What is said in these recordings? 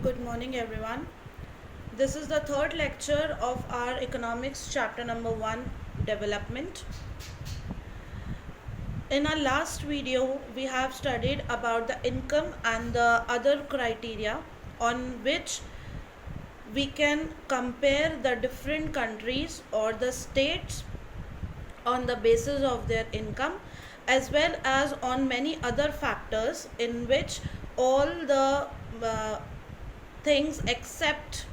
Good morning, everyone. This is the third lecture of our economics chapter number 1, development. In our last video, we have studied about the income and the other criteria on which we can compare the different countries or the states on the basis of their income, as well as on many other factors in which all the things except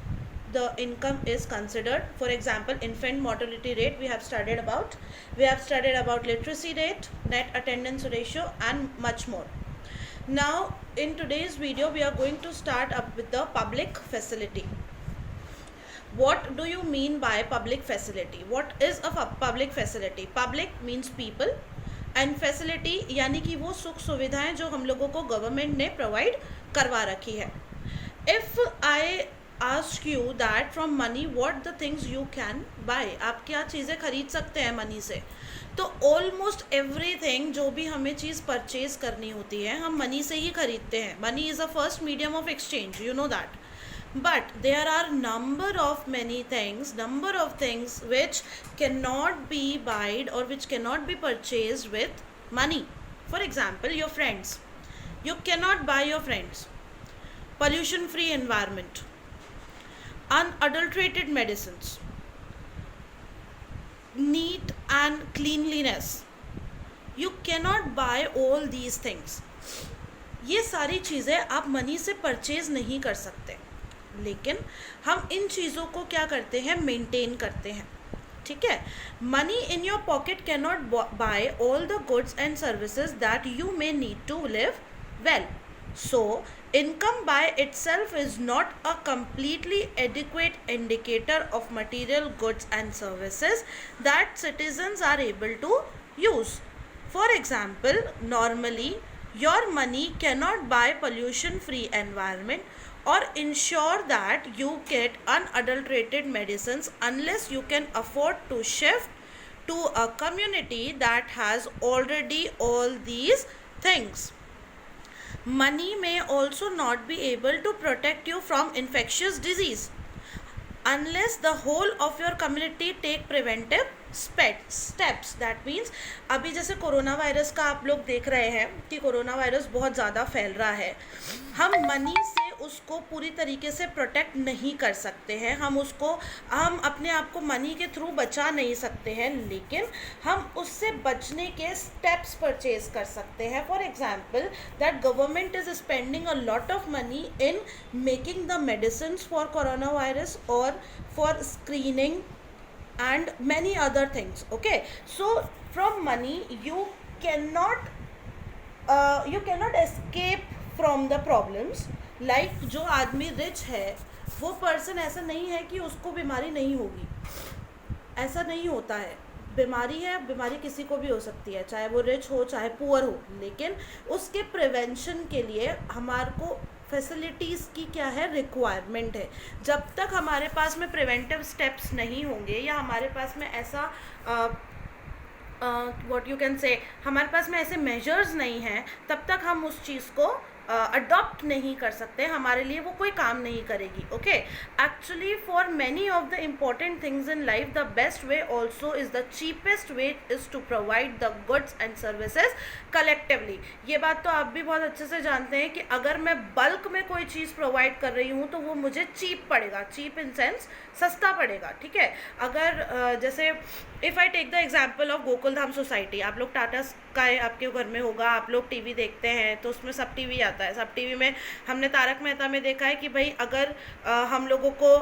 the income is considered. For example, infant mortality rate we have studied about, literacy rate, net attendance ratio, and much more. Now in today's video we are going to start up with the public facility. What do you mean by public facility? What is a public facility? Public means people and facility यानी कि वो सुख सुविधाएं जो हम लोगों को government ने प्रोवाइड करवा रखी है. If I ask you that from money what the things you can buy, आप क्या चीज़ें खरीद सकते हैं मनी से, तो ऑलमोस्ट एवरीथिंग जो भी हमें चीज़ परचेज करनी होती है हम मनी से ही खरीदते हैं. Money is a first medium of exchange, you know that. But there are number of things which cannot be bought or which cannot be purchased with money. For example, your friends. You cannot buy your friends. Pollution free environment, unadulterated medicines, neat and cleanliness. You cannot buy all these things. ये सारी चीज़ें आप money से purchase नहीं कर सकते, लेकिन हम इन चीज़ों को क्या करते हैं, मेंटेन करते हैं. ठीक है. Money in your pocket can not buy all the goods and services that you may need to live well. So income by itself is not a completely adequate indicator of material goods and services that citizens are able to use. For example, normally your money cannot buy pollution free environment or ensure that you get unadulterated medicines unless you can afford to shift to a community that has already all these things. Money may also not be able to protect you from infectious disease unless the whole of your community take preventive steps. That means अभी जैसे corona virus का आप लोग देख रहे हैं कि corona virus बहुत ज़्यादा फैल रहा है, हम मनी से उसको पूरी तरीके से प्रोटेक्ट नहीं कर सकते हैं, हम अपने आप को मनी के थ्रू बचा नहीं सकते हैं, लेकिन हम उससे बचने के स्टेप्स परचेज कर सकते हैं. For example, that government is spending a lot of money in making the medicines for corona virus और for screening and many other things. Okay, so from money you cannot escape from the problems. Like जो आदमी rich है वो person ऐसा नहीं है कि उसको बीमारी नहीं होगी, ऐसा नहीं होता है. बीमारी है, बीमारी किसी को भी हो सकती है, चाहे वो रिच हो चाहे पुअर हो, लेकिन उसके प्रिवेंशन के लिए हमारे को फैसिलिटीज़ की क्या है, रिक्वायरमेंट है. जब तक हमारे पास में प्रिवेंटिव स्टेप्स नहीं होंगे या हमारे पास में ऐसा व्हाट यू कैन से हमारे पास में ऐसे मेजर्स नहीं हैं, तब तक हम उस चीज़ को अडॉप्ट नहीं कर सकते, हमारे लिए वो कोई काम नहीं करेगी. Okay, actually for many of the important things in life the best way also is the cheapest way is to provide the goods and services collectively. ये बात तो आप भी बहुत अच्छे से जानते हैं कि अगर मैं बल्क में कोई चीज़ प्रोवाइड कर रही हूँ तो वो मुझे चीप पड़ेगा, चीप इन सेंस सस्ता पड़ेगा. ठीक है. अगर जैसे if I take the example of Gokuldham society, आप लोग टाटा स्काई आपके घर में होगा, आप लोग टीवी देखते हैं तो उसमें सब टीवी आता है. सब टीवी में हमने तारक मेहता में देखा है कि भाई अगर हम लोगों को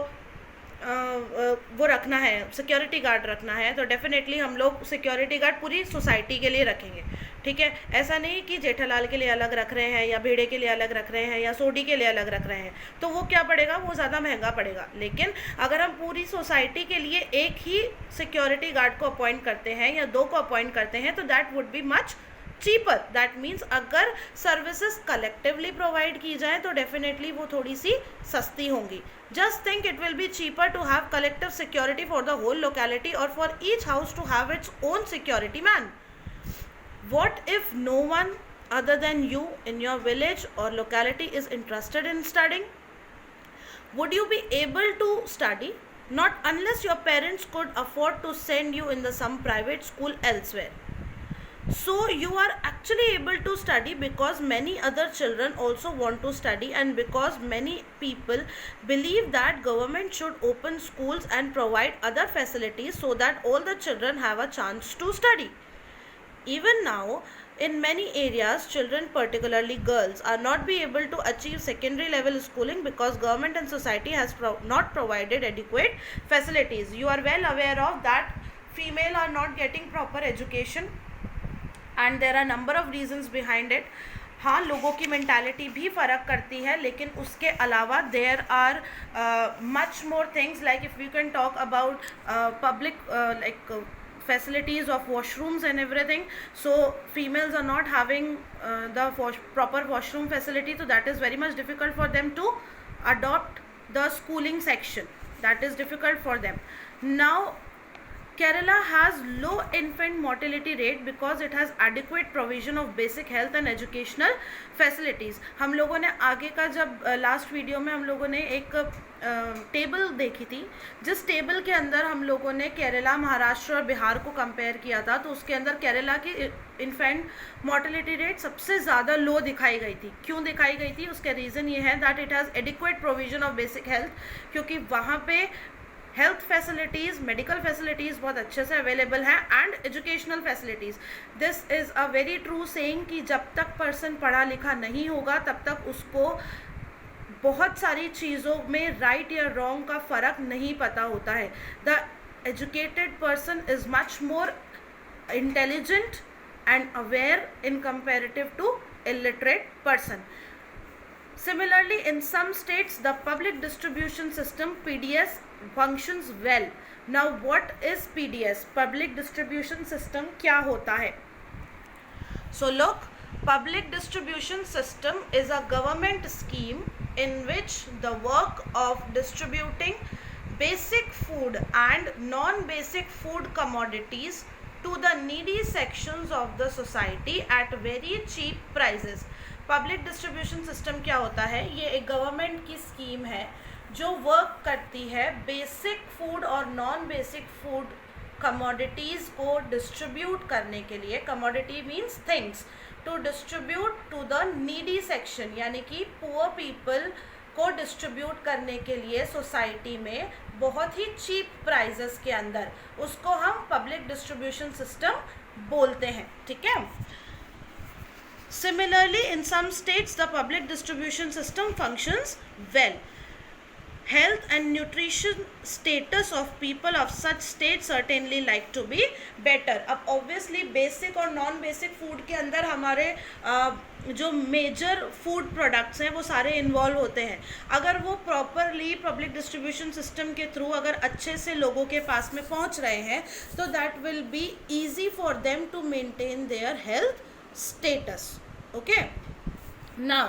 वो रखना है, सिक्योरिटी गार्ड रखना है, तो डेफिनेटली हम लोग सिक्योरिटी गार्ड पूरी सोसाइटी के लिए रखेंगे. ठीक है. ऐसा नहीं कि जेठालाल के लिए अलग रख रहे हैं या भेड़े के लिए अलग रख रहे हैं या सोडी के लिए अलग रख रहे हैं, तो वो क्या पड़ेगा, वो ज़्यादा महंगा पड़ेगा. लेकिन अगर हम पूरी सोसाइटी के लिए एक ही सिक्योरिटी गार्ड को अपॉइंट करते हैं या दो को अपॉइंट करते हैं तो that would be much cheaper. That means अगर सर्विसेज कलेक्टिवली प्रोवाइड की जाए तो डेफिनेटली वो थोड़ी सी सस्ती होंगी. Just think it will be cheaper to have collective security for the whole locality और for each house to have its own security man. What if no one other than you in your village or locality is interested in studying? would you be able to study? Not unless your parents could afford to send you in the some private school elsewhere. So you are actually able to study because many other children also want to study, and because many people believe that government should open schools and provide other facilities so that all the children have a chance to study. Even now, in many areas, children, particularly girls, are not be able to achieve secondary level schooling because government and society has not provided adequate facilities. You are well aware of that female are not getting proper education, and there are number of reasons behind it. हाँ, लोगों की mentality भी फ़र्क करती है, लेकिन उसके अलावा there are much more things, like if we can talk about public like facilities of washrooms and everything. So females are not having the proper washroom facility, so that is very much difficult for them to adopt the schooling section. That is difficult for them. Now Kerala has low infant mortality rate because it has adequate provision of basic health and educational facilities. हम लोगों ने आगे का जब last video में हम लोगों ने एक टेबल देखी थी, जिस टेबल के अंदर हम लोगों ने केरला, महाराष्ट्र और बिहार को कंपेयर किया था, तो उसके अंदर केरला की इन्फेंट मोर्टेलिटी रेट सबसे ज़्यादा लो दिखाई गई थी. क्यों दिखाई गई थी? उसका रीज़न ये है that it has adequate provision of basic health, क्योंकि वहाँ पे हेल्थ फैसिलिटीज़, मेडिकल फैसिलिटीज़ बहुत अच्छे से अवेलेबल हैं, and educational facilities. This is a very true saying कि जब तक पर्सन पढ़ा लिखा नहीं होगा तब तक उसको बहुत सारी चीज़ों में राइट या रॉन्ग का फ़र्क नहीं पता होता है. The educated person is much more intelligent and aware in comparative to illiterate person. Similarly, in some states, the public distribution system (PDS) functions well. Now, what is PDS? Public distribution system क्या होता है? So, look, public distribution system is a government scheme in which the work of distributing basic food and non-basic food commodities to the needy sections of the society at very cheap prices. Public distribution system क्या होता है? ये एक government की scheme है जो work करती है बेसिक फूड और नॉन बेसिक फूड कमोडिटीज़ को डिस्ट्रीब्यूट करने के लिए. Commodity means things, to distribute to the needy section, यानी कि पुअर पीपल को डिस्ट्रीब्यूट करने के लिए सोसाइटी में बहुत ही चीप प्राइजेस के अंदर. उसको हम पब्लिक डिस्ट्रीब्यूशन सिस्टम बोलते हैं. ठीक है. Similarly, in some states, the public distribution system functions well. Health and nutrition status of people of such states certainly like to be better. अब obviously basic और non basic food के अंदर हमारे जो मेजर फूड प्रोडक्ट्स हैं वो सारे involve होते हैं. अगर वो प्रॉपरली पब्लिक डिस्ट्रीब्यूशन सिस्टम के थ्रू अगर अच्छे से लोगों के पास में पहुंच रहे हैं, तो that will be easy for them to maintain their health status. Okay, now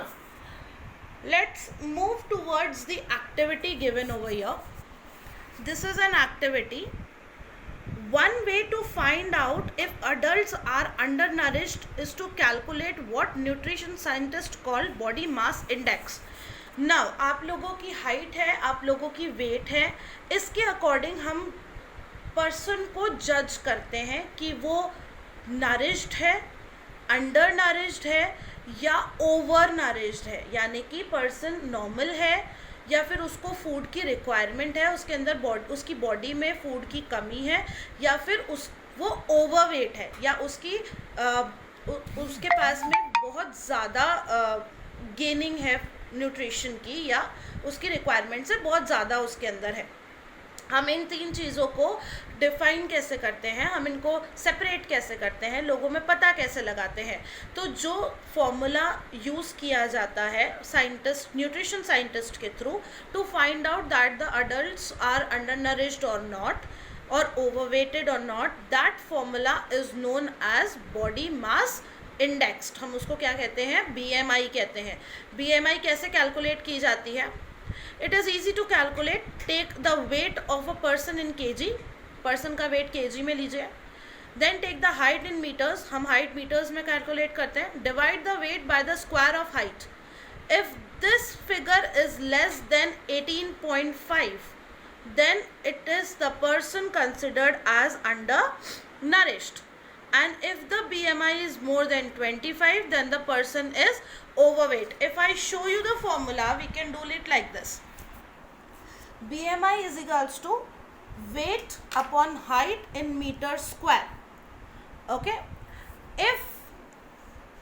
let's move towards the activity given over here. This is an activity. One way to find out if adults are undernourished is to calculate what nutrition scientists call body mass index. Now, आप लोगों की height है, आप लोगों की wait है, इसके according हम पर्सन को जज करते हैं कि वो नरिश्ड है, अंडर नरिश्ड है या ओवर नरिश्ड है. यानी कि पर्सन नॉर्मल है या फिर उसको फूड की रिक्वायरमेंट है, उसके अंदर उसकी बॉडी में फूड की कमी है, या फिर वो ओवरवेट है, या उसके पास में बहुत ज़्यादा गेनिंग है न्यूट्रिशन की, या उसकी रिक्वायरमेंट से बहुत ज़्यादा उसके अंदर है. हम इन तीन चीज़ों को डिफ़ाइन कैसे करते हैं, हम इनको सेपरेट कैसे करते हैं, लोगों में पता कैसे लगाते हैं? तो जो फॉर्मूला यूज़ किया जाता है साइंटिस्ट, न्यूट्रिशन साइंटिस्ट के through, to find out that the adults are under nourished और नॉट, और ओवरवेटेड और not, that formula is known as body mass index. हम उसको क्या कहते हैं? BMI कहते हैं. BMI कैसे कैलकुलेट की जाती है? It is easy to calculate. Take the weight of a person in kg. Person का वेट kg में लीजिए. Then take the height in meters. हम हाइट मीटर्स में कैलकुलेट करते हैं. Divide the weight by the square of height. If this figure is less than 18.5, then it is the person considered as undernourished. And if the BMI is more than 25, then the person is overweight. If I show you the formula, we can do it like this. BMI is equals to weight upon height in meters square. Okay, if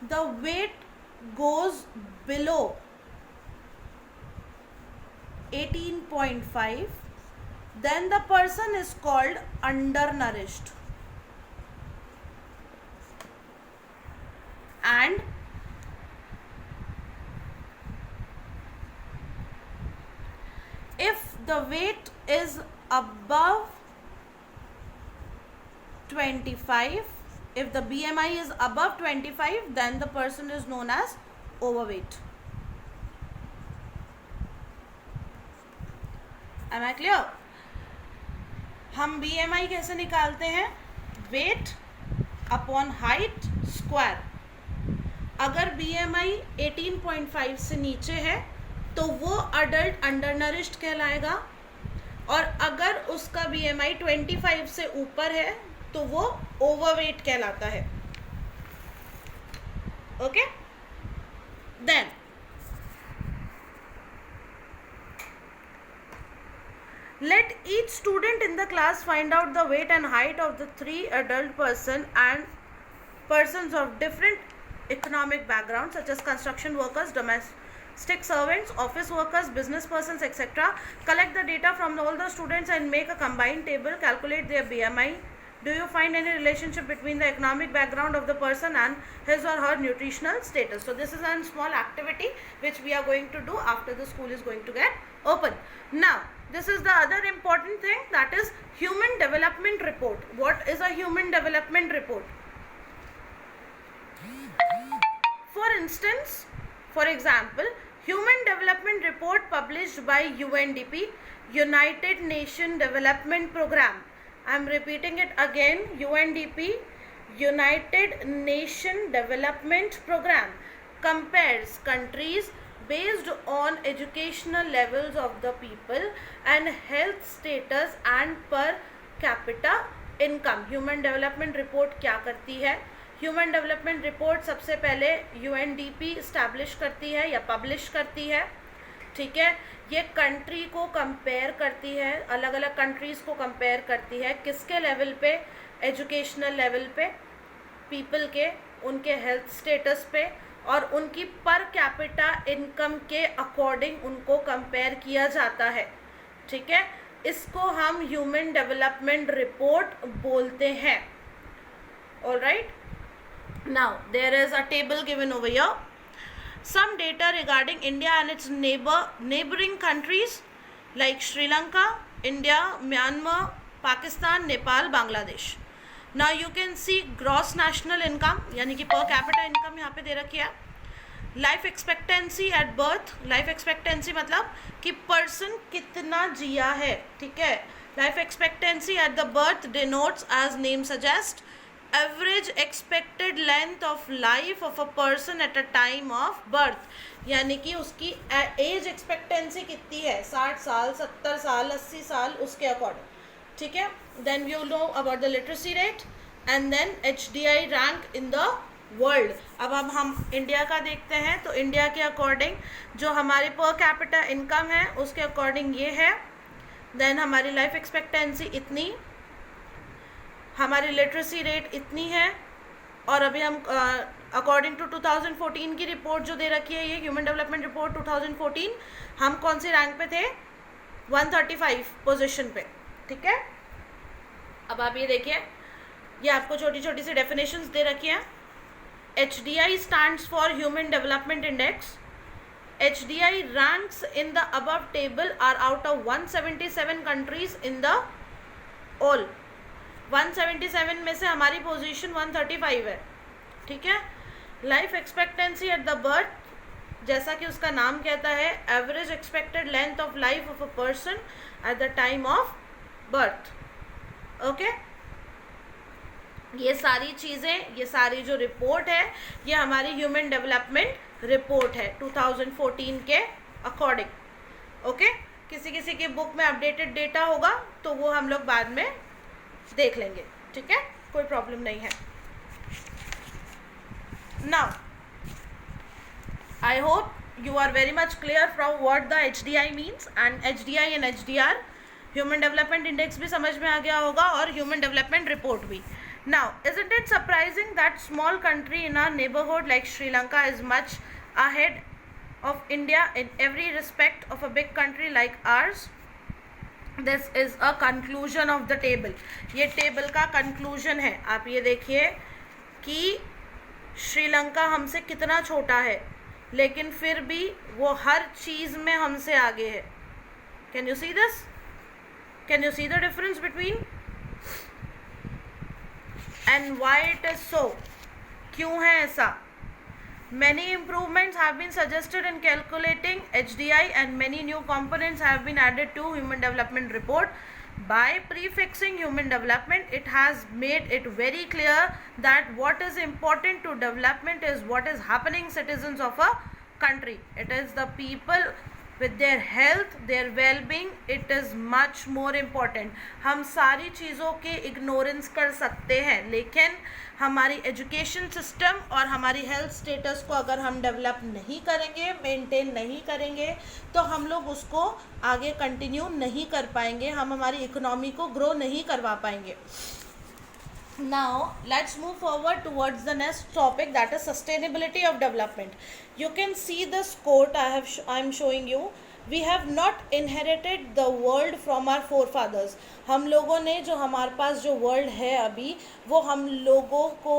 the weight goes below 18.5, then the person is called undernourished. And if the weight is above 25, if the BMI is above 25, then the person is known as overweight. Am I clear? हम BMI कैसे निकालते हैं? Weight upon height square. अगर BMI 18.5 से नीचे है तो वो अडल्ट अंडरनरिश्ड कहलाएगा, और अगर उसका BMI 25 से ऊपर है तो वो ओवरवेट कहलाता है. Okay, then let each student in the class find out the weight and height of the 3 adult persons of different economic backgrounds, such as construction workers, domestic servants, office workers, business persons, etc. Collect the data from all the students and make a combined table. Calculate their BMI. Do you find any relationship between the economic background of the person and his or her nutritional status? So this is a small activity which we are going to do after the school is going to get open. Now, this is the other important thing, that is human development report. What is a human development report? For instance, for example, human development report published by UNDP, United Nations Development Program. I am repeating it again, UNDP, United Nations Development Program, compares countries based on educational levels of the people and health status and per capita income. Human development report क्या करती है? Human development report सबसे पहले UNDP establish करती है या publish करती है. ठीक है, ये कंट्री को कंपेयर करती है, अलग अलग कंट्रीज़ को कंपेयर करती है. किसके लेवल पे? एजुकेशनल लेवल पे, पीपल के, उनके हेल्थ स्टेटस पे और उनकी पर कैपिटा इनकम के अकॉर्डिंग उनको कंपेयर किया जाता है. ठीक है, इसको हम ह्यूमन डेवलपमेंट रिपोर्ट बोलते हैं. Alright, now there is a table given over here. Some data regarding India and its neighboring countries like Sri Lanka, India, Myanmar, Pakistan, Nepal, Bangladesh. Now you can see gross national income यानी कि per capita income यहाँ पे दे रखी है. Life expectancy at birth, life expectancy मतलब कि person कितना जिया है. ठीक है, life expectancy at the birth denotes, as name suggests, average expected length of life of a person at a time of birth. यानी कि उसकी एज एक्सपेक्टेंसी कितनी है, 60 साल, 70 साल, 80 साल, उसके अकॉर्डिंग. ठीक है, then we know about the literacy rate and then HDI rank in the world. अब हम इंडिया का देखते हैं तो इंडिया के अकॉर्डिंग जो हमारी पर कैपिटा इनकम है उसके अकॉर्डिंग ये है. देन हमारी लाइफ एक्सपेक्टेंसी इतनी, हमारी लिटरेसी रेट इतनी है. और अभी हम अकॉर्डिंग टू 2014 की रिपोर्ट जो दे रखी है, ये ह्यूमन डेवलपमेंट रिपोर्ट 2014, हम कौन सी रैंक पे थे? 135 पोजीशन पे. ठीक है, अब आप ये देखिए, ये आपको छोटी छोटी सी डेफिनेशंस दे रखी हैं. HDI stands for Human Development Index. HDI ranks in the above table are out of 177 countries in the all. 177 में से हमारी पोजीशन 135 है. ठीक है, life expectancy at the birth, जैसा कि उसका नाम कहता है, average expected length of life of a person at the time of birth. Okay, ये सारी चीज़ें, ये सारी जो रिपोर्ट है, ये हमारी ह्यूमन डेवलपमेंट रिपोर्ट है 2014 के अकॉर्डिंग. ओके, किसी किसी की बुक में अपडेटेड डेटा होगा तो वो हम लोग बाद में देख लेंगे. ठीक है, कोई प्रॉब्लम नहीं है. Now I hope you are very much clear from what the HDI means, and HDI and HDR human development index भी समझ में आ गया होगा और ह्यूमन डेवलपमेंट रिपोर्ट भी. Now isn't it surprising that small country in our neighborhood like Sri Lanka is much ahead of India in every respect of a big country like ours? This is a conclusion of the table. ये table का conclusion है. आप ये देखिए कि श्रीलंका हमसे कितना छोटा है, लेकिन फिर भी वो हर चीज़ में हमसे आगे है. Can you see this? Can you see the difference between and why it is so? क्यों है ऐसा? Many improvements have been suggested in calculating HDI and many new components have been added to Human Development Report. By prefixing human development, it has made it very clear that what is important to development is what is happening citizens of a country. It is the people with their health, their well-being. It is much more important. हम सारी चीज़ों के ignorance कर सकते हैं, लेकिन हमारी education system और हमारी हेल्थ स्टेटस को अगर हम डेवलप नहीं करेंगे, मेंटेन नहीं करेंगे, तो हम लोग उसको आगे कंटिन्यू नहीं कर पाएंगे, हम हमारी इकोनॉमी को ग्रो नहीं करवा पाएंगे. Now let's move forward towards the next topic, that is sustainability of development. You can see this quote I am showing you. We have not inherited the world from our forefathers. हम लोगों ने जो हमारे पास जो world है अभी, वो हम लोगों को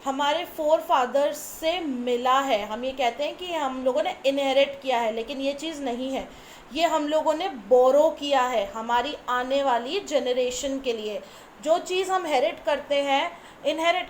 हमारे फोर फादर्स से मिला है. हम ये कहते हैं कि हम लोगों ने इनहेरिट किया है, लेकिन ये चीज़ नहीं है. ये हम लोगों ने बोरो किया है हमारी आने वाली जनरेशन के लिए. जो चीज़ हम इनहेरिट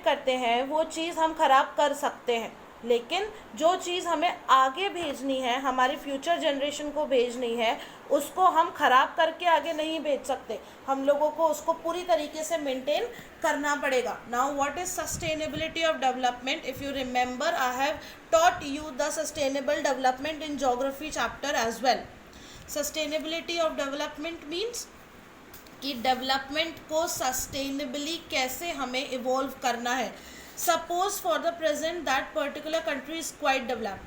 करते हैं वो चीज़ हम ख़राब कर सकते हैं, लेकिन जो चीज़ हमें आगे भेजनी है, हमारी फ्यूचर जनरेशन को भेजनी है, उसको हम ख़राब करके आगे नहीं भेज सकते. हम लोगों को उसको पूरी तरीके से मेंटेन करना पड़ेगा. Now what is sustainability of development? If you remember, I have taught you the sustainable development in geography chapter as well. Sustainability of development means कि डेवलपमेंट को सस्टेनेबली कैसे हमें इवॉल्व करना है. Suppose for the present that particular country is quite developed.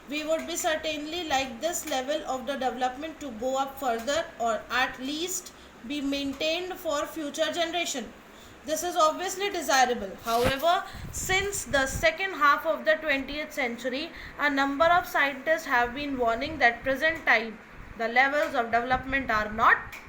We would be certainly like this level of the development to go up further, or at least be maintained for future generation. This is obviously desirable. However, since the second half of the 20th century, a number of scientists have been warning that present time the levels of development are not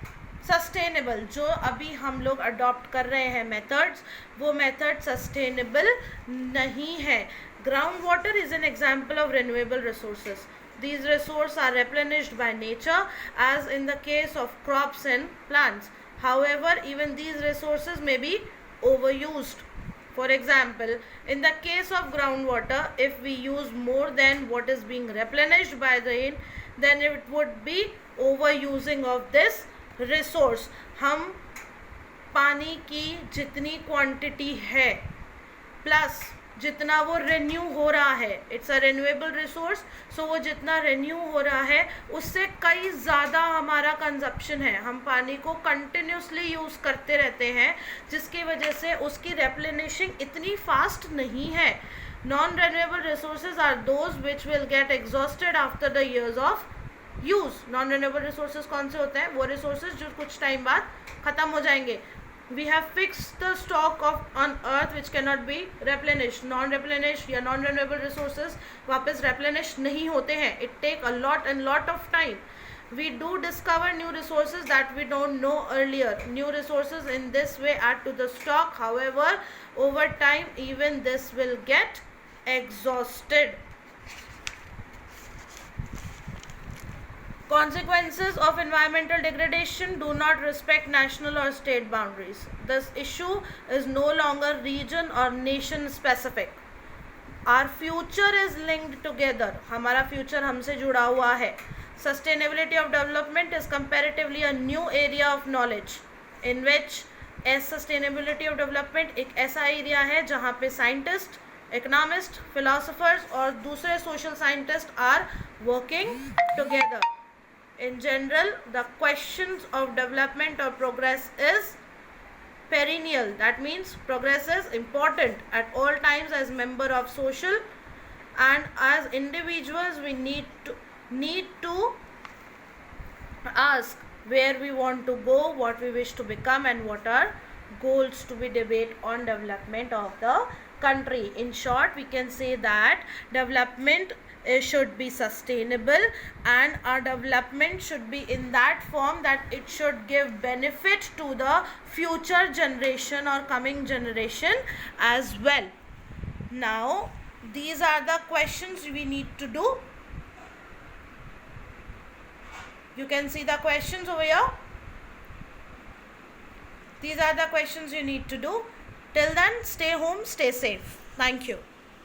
sustainable. जो अभी हम लोग adopt कर रहे हैं methods, वो method sustainable नहीं है. Ground water is an example of renewable resources. These resources are replenished by nature, as in the case of crops and plants. However, even these resources may be overused. For example, in the case of groundwater, if we use more than what is being replenished by the rain, then it would be overusing of this resource. हम पानी की जितनी quantity है plus जितना वो renew हो रहा है, इट्स अ रिन्यूएबल रिसोर्स, सो वो जितना रिन्यू हो रहा है उससे कई ज़्यादा हमारा कंजप्शन है. हम पानी को कंटिन्यूसली यूज़ करते रहते हैं, जिसकी वजह से उसकी रेप्लेनिशिंग इतनी फास्ट नहीं है. Non renewable resources are those which will get exhausted after the years of use. Non renewable resources कौन से होते हैं? वो रिसोर्सेज जो कुछ टाइम बाद ख़त्म हो जाएंगे. We have fixed the stock of on earth which can not be replenish. Non replenish या नॉन रिन्यूएबल रिसोर्सेज वापस रेप्लेनिश नहीं होते हैं. It take a lot and lot of time. We do discover new resources that we don't know earlier. New resources in this way add to the stock. However, over time even this will get exhausted. Consequences of environmental degradation do not respect national or state boundaries. This issue is no longer region or nation specific. Our future is linked together. हमारा future हमसे जुड़ा हुआ है. Sustainability of development is comparatively a new area of knowledge in which sustainability of development एक ऐसा area है जहाँ पे साइंटिस्ट, इकोनॉमिस्ट, फिलोसोफर्स और दूसरे social scientist are working together. In general, the questions of development or progress is perennial. That means progress is important at all times. As member of social and as individuals, we need to ask where we want to go, what we wish to become, and what are goals to be debate on development of the country. In short, we can say that development should be sustainable, and our development should be in that form that it should give benefit to the future generation or coming generation as well. Now these are the questions we need to do. You can see the questions over here. These are the questions you need to do. Till then, stay home, stay safe. Thank you.